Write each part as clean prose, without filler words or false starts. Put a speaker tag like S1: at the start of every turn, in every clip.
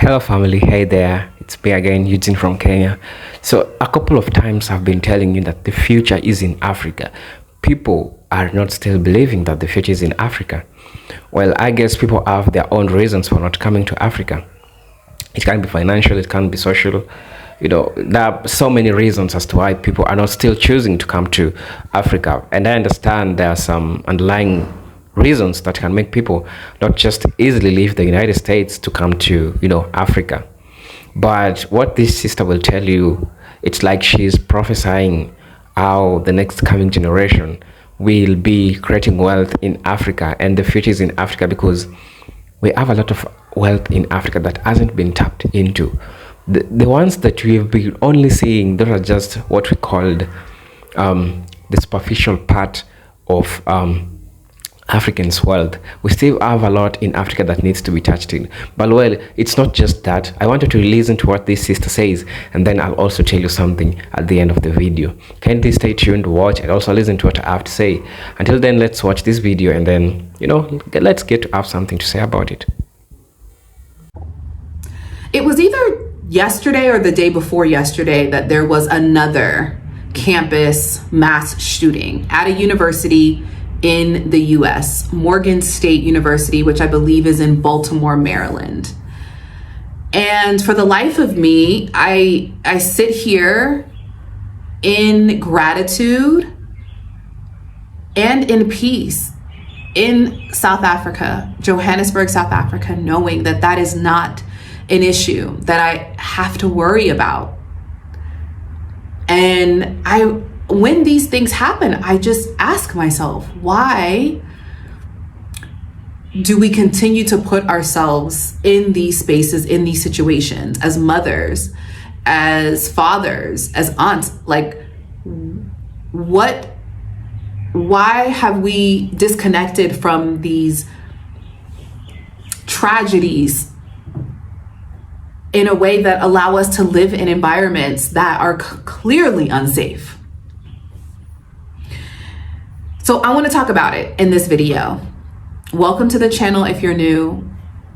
S1: Hello family, hey there, it's me again, Eugene from Kenya. So a couple of times I've been telling you that the future is in Africa. People are not still believing that the future is in Africa. Well, I guess people have their own reasons for not coming to Africa. It can be financial, it can be social. There are so many reasons as to why people are not still choosing to come to Africa. And I understand there are some underlying reasons that can make people not just easily leave the United States to come to, Africa. But what this sister will tell you, it's like she's prophesying how the next coming generation will be creating wealth in Africa, and the future is in Africa because we have a lot of wealth in Africa that hasn't been tapped into. The ones that we've been only seeing, those are just what we called the superficial part of Africans' wealth. We still have a lot in Africa that needs to be touched in. But well, it's not just that. I wanted to listen to what this sister says, and then I'll also tell you something at the end of the video. Kindly stay tuned, watch, and also listen to what I have to say. Until then, let's watch this video, and then, let's get to have something to say about it.
S2: It was either yesterday or the day before yesterday that there was another campus mass shooting at a university in the US, Morgan State University, which I believe is in Baltimore, Maryland. And for the life of me, I sit here in gratitude and in peace in South Africa, Johannesburg, South Africa, knowing that that is not an issue that I have to worry about. And when these things happen, I just ask myself, why do we continue to put ourselves in these spaces, in these situations, as mothers, as fathers, as aunts? Like, why have we disconnected from these tragedies in a way that allow us to live in environments that are clearly unsafe? So I want to talk about it in this video. Welcome to the channel if you're new.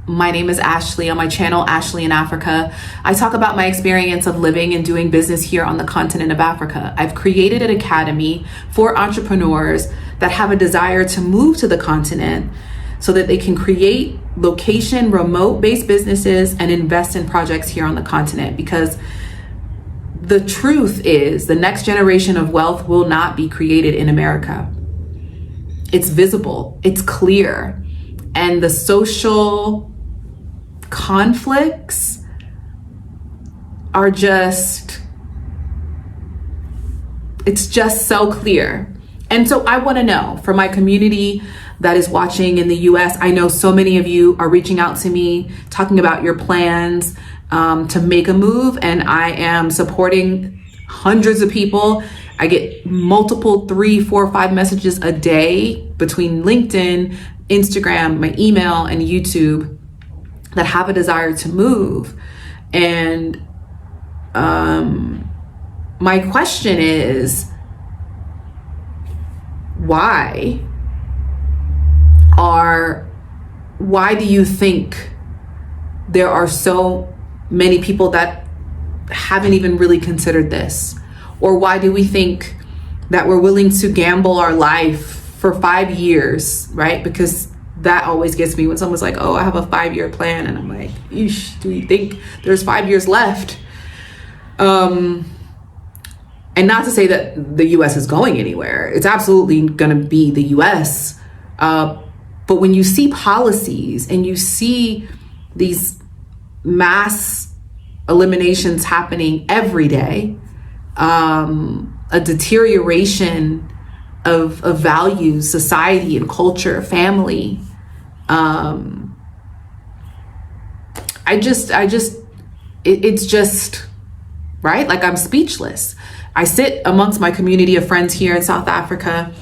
S2: My name is Ashley. On my channel, Ashley in Africa, I talk about my experience of living and doing business here on the continent of Africa. I've created an academy for entrepreneurs that have a desire to move to the continent so that they can create location, remote-based businesses and invest in projects here on the continent, because the truth is the next generation of wealth will not be created in America. It's visible, it's clear, and the social conflicts are it's just so clear. And so I want to know, for my community that is watching in the US, I know so many of you are reaching out to me, talking about your plans to make a move, and I am supporting hundreds of people. I get multiple 3, 4, 5 messages a day between LinkedIn, Instagram, my email, and YouTube that have a desire to move. And my question is, why do you think there are so many people that haven't even really considered this? Or why do we think that we're willing to gamble our life for 5 years, right? Because that always gets me when someone's like, oh, I have a 5-year plan. And I'm like, eesh, do you think there's 5 years left? And not to say that the US is going anywhere. It's absolutely gonna be the US. But when you see policies and you see these mass eliminations happening every day, a deterioration of values, society and culture, family. It's just, right? Like, I'm speechless. I sit amongst my community of friends here in South Africa,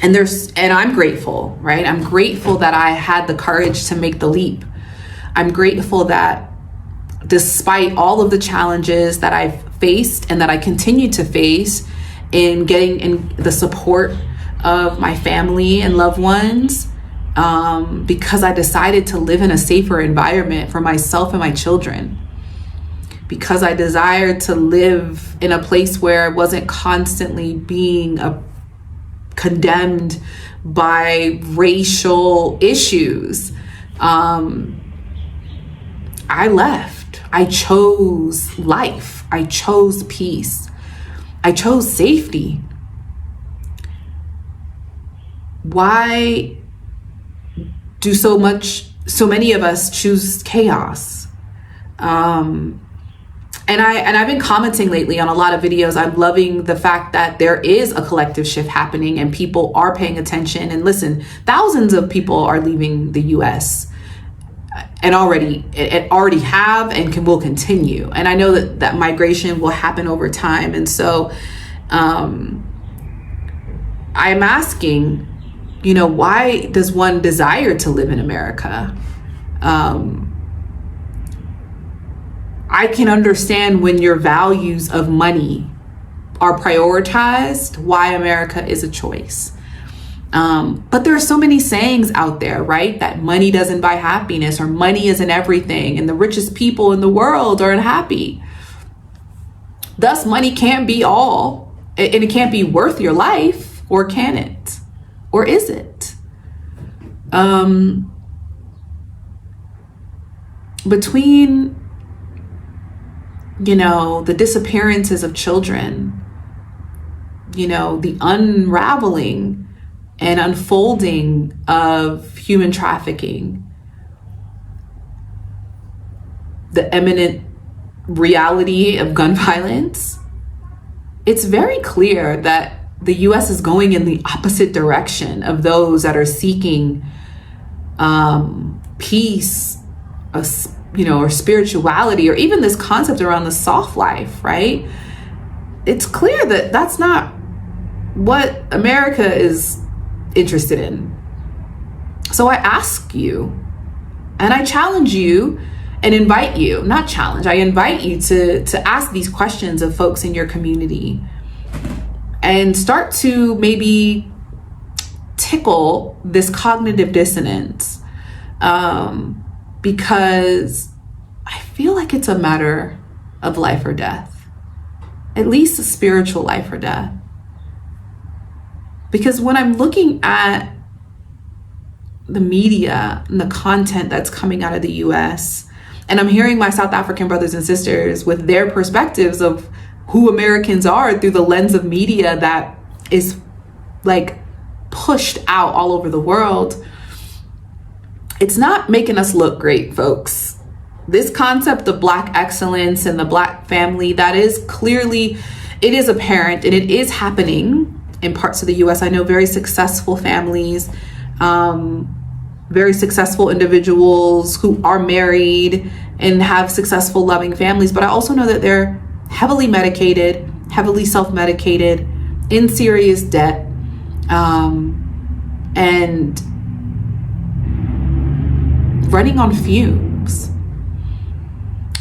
S2: and I'm grateful, right? I'm grateful that I had the courage to make the leap. I'm grateful that despite all of the challenges that I've faced and that I continue to face in getting in the support of my family and loved ones, because I decided to live in a safer environment for myself and my children. Because I desired to live in a place where I wasn't constantly being condemned by racial issues. I left. I chose life. I chose peace. I chose safety. Why do so many of us choose chaos? And I've been commenting lately on a lot of videos. I'm loving the fact that there is a collective shift happening and people are paying attention. And listen, thousands of people are leaving the US and already have and will continue. And I know that migration will happen over time. And so I'm asking, why does one desire to live in America? I can understand when your values of money are prioritized, why America is a choice. But there are so many sayings out there, right? That money doesn't buy happiness, or money isn't everything, and the richest people in the world are unhappy. Thus, money can't be all, and it can't be worth your life, or can it? Or is it? Between the disappearances of children, the unraveling and unfolding of human trafficking, the imminent reality of gun violence, it's very clear that the US is going in the opposite direction of those that are seeking peace, or spirituality, or even this concept around the soft life, right? It's clear that that's not what America is interested in. So I ask you, and I challenge you and invite you, not challenge, I invite you to ask these questions of folks in your community and start to maybe tickle this cognitive dissonance. Because I feel like it's a matter of life or death, at least a spiritual life or death. Because when I'm looking at the media and the content that's coming out of the US, and I'm hearing my South African brothers and sisters with their perspectives of who Americans are through the lens of media that is like pushed out all over the world, it's not making us look great, folks. This concept of Black excellence and the Black family, that is clearly, it is apparent and it is happening in parts of the US. I know very successful families, very successful individuals who are married and have successful, loving families. But I also know that they're heavily medicated, heavily self-medicated, in serious debt, and running on fumes.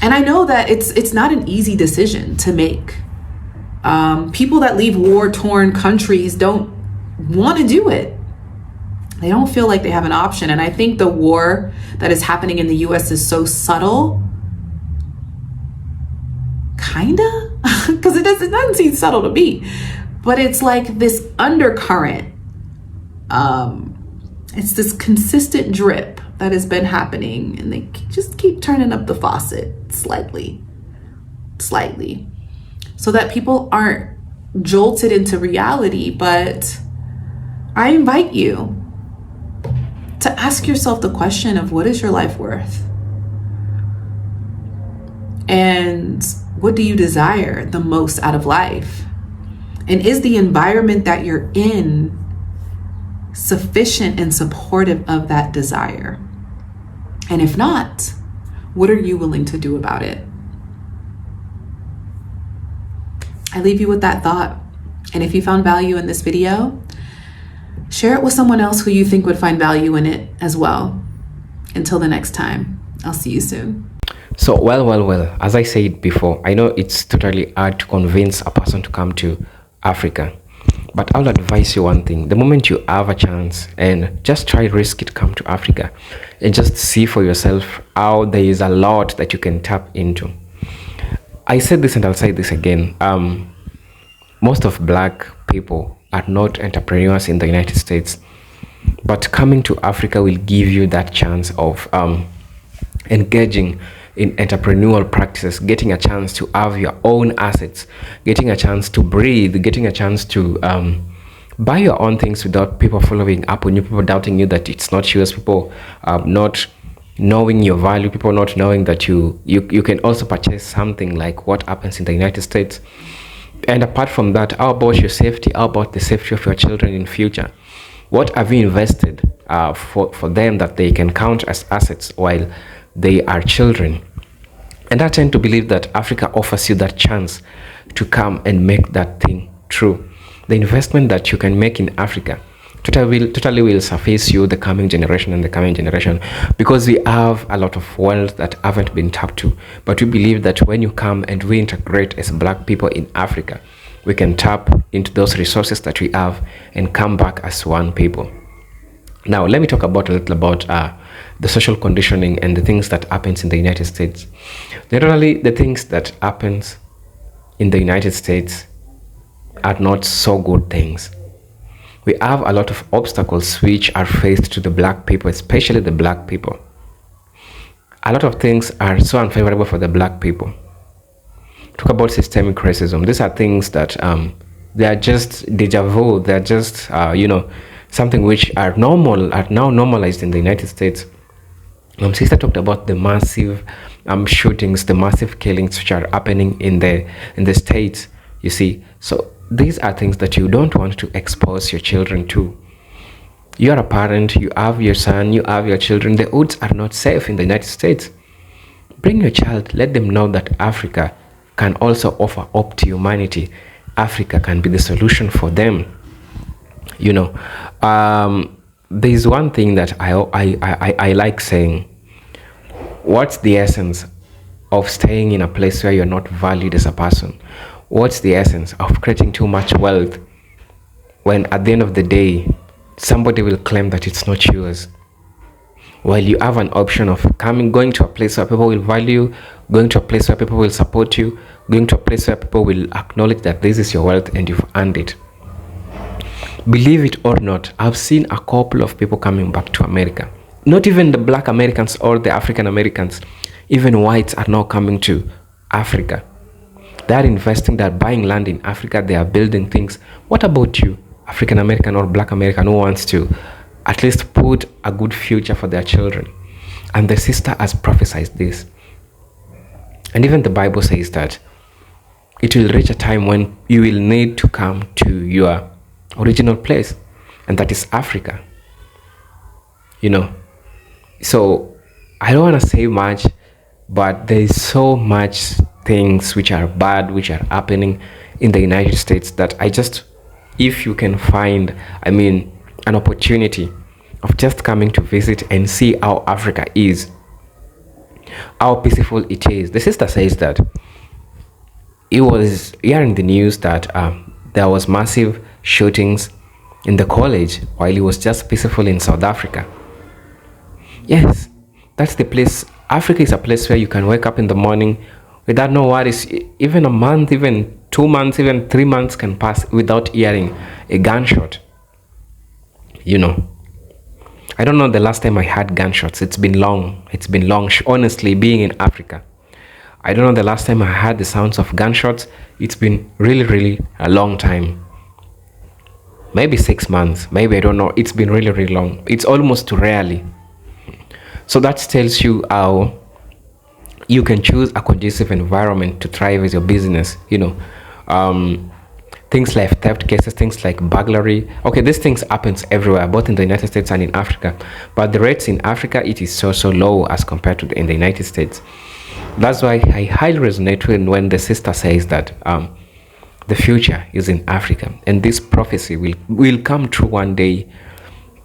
S2: And I know that it's not an easy decision to make. People that leave war-torn countries don't want to do it. They don't feel like they have an option. And I think the war that is happening in the US is so subtle. Kinda? Because it doesn't seem subtle to me. But it's like this undercurrent. It's this consistent drip that has been happening, and they just keep turning up the faucet slightly, so that people aren't jolted into reality. But I invite you to ask yourself the question of, what is your life worth? And what do you desire the most out of life? And is the environment that you're in sufficient and supportive of that desire? And if not, what are you willing to do about it? I leave you with that thought. And if you found value in this video, share it with someone else who you think would find value in it as well. Until the next time, I'll see you soon.
S1: So, well, as I said before, I know it's totally hard to convince a person to come to Africa. But I'll advise you one thing: the moment you have a chance, and just try risk it, come to Africa and just see for yourself how there is a lot that you can tap into. I said this and I'll say this again. Most of black people are not entrepreneurs in the United States, but coming to Africa will give you that chance of engaging in entrepreneurial practices, getting a chance to have your own assets, getting a chance to breathe, getting a chance to buy your own things without people following up on you, people doubting you that it's not yours, people not knowing your value, people not knowing that you can also purchase something like what happens in the United States. And apart from that, how about your safety? How about the safety of your children in future? What have you invested for them that they can count as assets while they are children? And I tend to believe that Africa offers you that chance to come and make that thing true. The investment that you can make in Africa totally will surface you, the coming generation and the coming generation, because we have a lot of wealth that haven't been tapped to. But we believe that when you come and we integrate as black people in Africa, we can tap into those resources that we have and come back as one people. Now, let me talk about a little about the social conditioning and the things that happens in the United States. Generally, the things that happens in the United States are not so good things. We have a lot of obstacles which are faced to the black people, especially the black people. A lot of things are so unfavorable for the black people. Talk about systemic racism. These are things that they are just deja vu. They are just something which are now normalized in the United States. Sister talked about the massive shootings, the massive killings which are happening in the states. You see, so these are things that you don't want to expose your children to. You are a parent, you have your son, you have your children. The hoods are not safe in the United States. Bring your child, let them know that Africa can also offer hope to humanity. Africa can be the solution for them. There is one thing that I like saying. What's the essence of staying in a place where you're not valued as a person? What's the essence of creating too much wealth when at the end of the day somebody will claim that it's not yours, while you have an option of going to a place where people will value, going to a place where people will support you, going to a place where people will acknowledge that this is your wealth and you've earned it. Believe it or not, I've seen a couple of people coming back to America. Not even the black Americans or the African Americans, even whites are now coming to Africa. They are investing, they are buying land in Africa, they are building things. What about you, African American or black American, who wants to at least put a good future for their children? And the sister has prophesied this. And even the Bible says that it will reach a time when you will need to come to your original place, and that is Africa. So I don't want to say much, but there is so much things which are bad, which are happening in the United States, that if you can find, an opportunity of just coming to visit and see how Africa is, how peaceful it is. The sister says that it was hearing the news that there was massive shootings in the college while it was just peaceful in South Africa. Yes, that's the place. Africa is a place where you can wake up in the morning without no worries. Even a month, even 2 months, even 3 months can pass without hearing a gunshot. I don't know the last time I had gunshots. It's been long. Honestly, being in Africa, I don't know the last time I had the sounds of gunshots. It's been really, really a long time. Maybe 6 months. Maybe, I don't know. It's been really, really long. It's almost rarely. So that tells you how you can choose a conducive environment to thrive as your business. Things like theft cases, things like burglary. Okay, these things happens everywhere, both in the United States and in Africa. But the rates in Africa, it is so low as compared to in the United States. That's why I highly resonate when the sister says that the future is in Africa, and this prophecy will come true one day.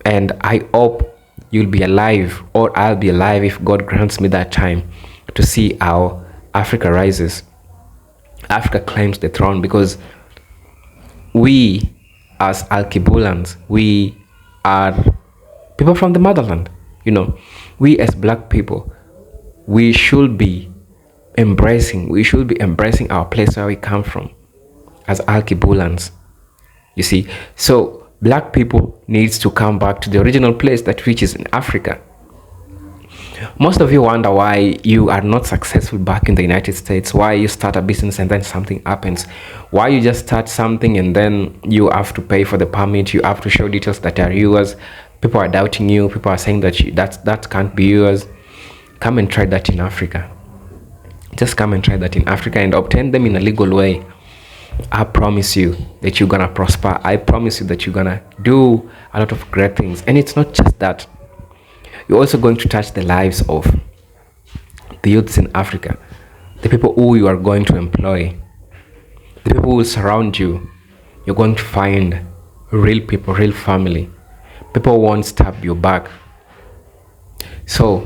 S1: And I hope you'll be alive, or I'll be alive if God grants me that time to see how Africa rises. Africa claims the throne, because we as Alkebulans, we are people from the motherland. We as black people, we should be embracing our place where we come from as Alkebulans. You see, so black people needs to come back to the original place that which is in Africa. Most of you wonder why you are not successful back in the United States, why you start a business and then something happens, why you just start something and then you have to pay for the permit, you have to show details that are yours, people are doubting you, people are saying that that can't be yours. Come and try that in Africa. Just come and try that in Africa and obtain them in a legal way. I promise you that you're gonna prosper. I promise you that you're gonna do a lot of great things. And it's not just that. You're also going to touch the lives of the youths in Africa, the people who you are going to employ, the people who will surround you. You're going to find real people, real family. People won't stab you back. So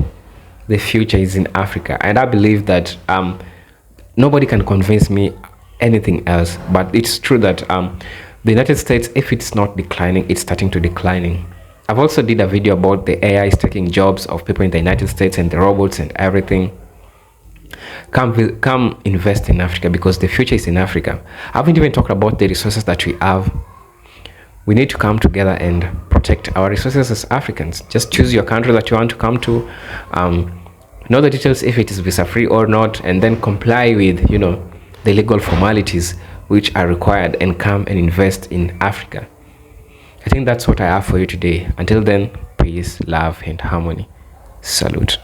S1: the future is in Africa, and I believe that nobody can convince me anything else. But it's true that the United States, if it's not declining, it's starting to declining. I've also did a video about the AI is taking jobs of people in the United States and the robots and everything. Come invest in Africa, because the future is in Africa. I haven't even talked about the resources that we have. We need to come together and protect our resources as Africans. Just choose your country that you want to come to. Know the details if it is visa free or not, and then comply with the legal formalities which are required, and come and invest in Africa. I think that's what I have for you today. Until then, peace, love, and harmony. Salute.